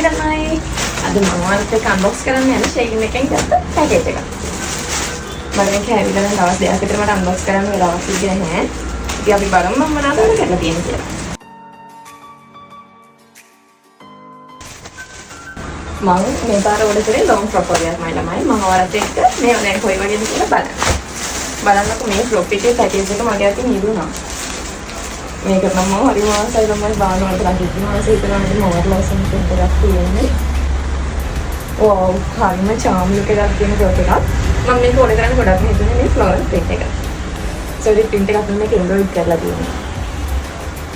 තමයි අද මම ඔයාලට එක අන්බොක්ස් කරන්න යන ෂේන් එකෙන් ගත්ත පැකේජ් එක. මම මේක ඇවිල්ලා දැන් දවස් දෙකක් විතර මට අන්බොක්ස් කරන්න වෙලාවක් තිබුණේ නැහැ. ඉතින් අපි බලමු මම මොනවද උඩ කරලා තියෙන්නේ කියලා. මම මේ පාර උඩ කරේ ලොන් ෆ්‍රොක් වගේක් මයි ළමයි. මම ඔයාලට එක්ක මේ දැන් කොයි වගේද කියලා බලන්න. බලන්නකො මේ ෆ්‍රොක් එකේ පැකේජ් එක මගේ අතින් ඉදුණා. මේක නම් මම හරි මාසයි තමයි බාන වලට ලකින් මාසෙ ඉතන මම මොකද ලස්සන පෙරක් තියෙන්නේ. ඔව් හරිම charm look එකක් තියෙන ටොප් එකක්. මම මේක ඕනේ කරන්නේ ගොඩක් හිතුනේ මේ floral print එක. සෝරි print එකක් මම මේක embroider කරලා තියෙනවා.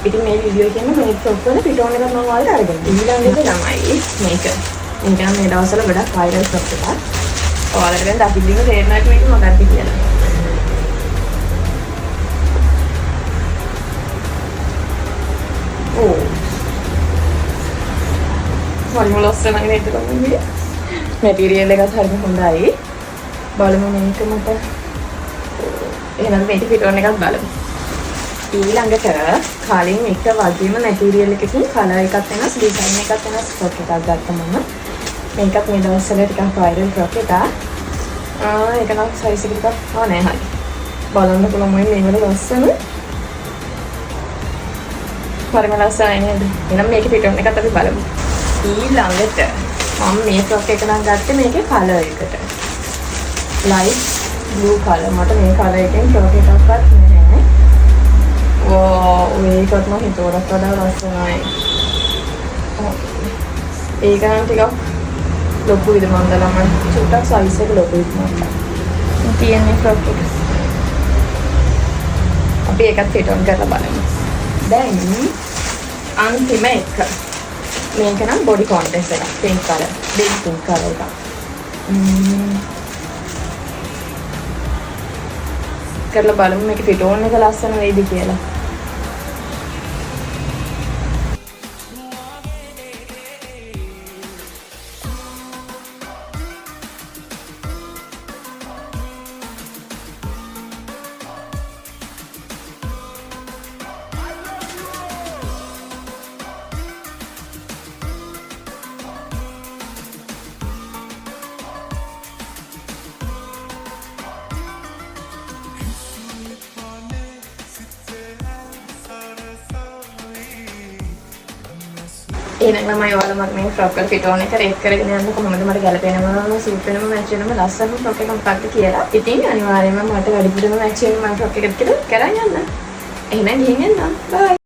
ඉතින් මේ වීඩියෝ එකේම මේ ටොප් වල පිටෝන එකක් මම ඔයාලට අරගෙන. ඊළඟට තමයි මේක. මේක නම් මේ දවස්වල ගොඩක් viral ටොප් එකක්. ඔයාලට දැන් දකින්න තේරෙනවා මේක මොකක්ද කියලා. Oh. හරිම ලස්සනයි නේද කොහොමද? මැටීරියල් එකත් හරිම හොඳයි. බලමු මේක මට. එහෙනම් මේක පිටෝන එකක් බලමු. ඊළඟට කලින් එක වගේම මැටීරියල් එකකින් කලර් එකක් වෙනස්, ඩිසයින් එකක් වෙනස් ෆ්‍රොක් එකක් ගත්තා මම. මේකත් මේ දවස්වල ටිකක් වයිරල් ෆ්‍රොක් එකක්. ඒක නම් සයිස් එක ටිකක් නෑ හරි. බලන්න පුළුවන් මේ වල ලස්සන. හරිම ලස්සනයි නේද? එහෙනම් මේකේ පිටෝන එකත් අපි බලමු. ඊළඟට මම මේ ෆ්‍රොක් එක නම් ගත්තේ මේකේ කලර් එකට. Light blue colour. මට මේ කලර් එකෙන් ෆ්‍රොක් එකක්වත් නැහැ. ඕ මේකත් මම හිතුවට වඩා ලස්සනයි. ඒක නම් ටිකක් ලොකුයිද මන්ද ළමයි. චුට්ටක් සයිස් එක ලොකුයි මට. තියෙන්නේ ෆ්‍රොක් එක. අපි ඒකත් පිටෝන කරලා බලමු. දැන් අන්තිම එක. මේක නම් බොඩි කොන්ටෙස්ට් එකක්. Pink colour. Baby pink colour එකක්. කරලා බලමු මේක පිටෝන එක ලස්සන වෙයිද කියලා. එහෙනම් මම ඔයාලා මට මේ ෆ්‍රොක් එක පිටෝන එක රේට් කරගෙන යන්න කොහොමද මට ගැලපෙනවද සූට් වෙනවද මැච් වෙනවද ලස්සන ෆ්‍රොක් එකක් මොකක්ද කියලා. ඉතින් අනිවාර්යයෙන්ම මට වැඩිපුරම මැච් වෙන මම ෆ්‍රොක් එකක් කියලා කරන් යන්න. එහෙනම් ගිහින් එන්න. බයි.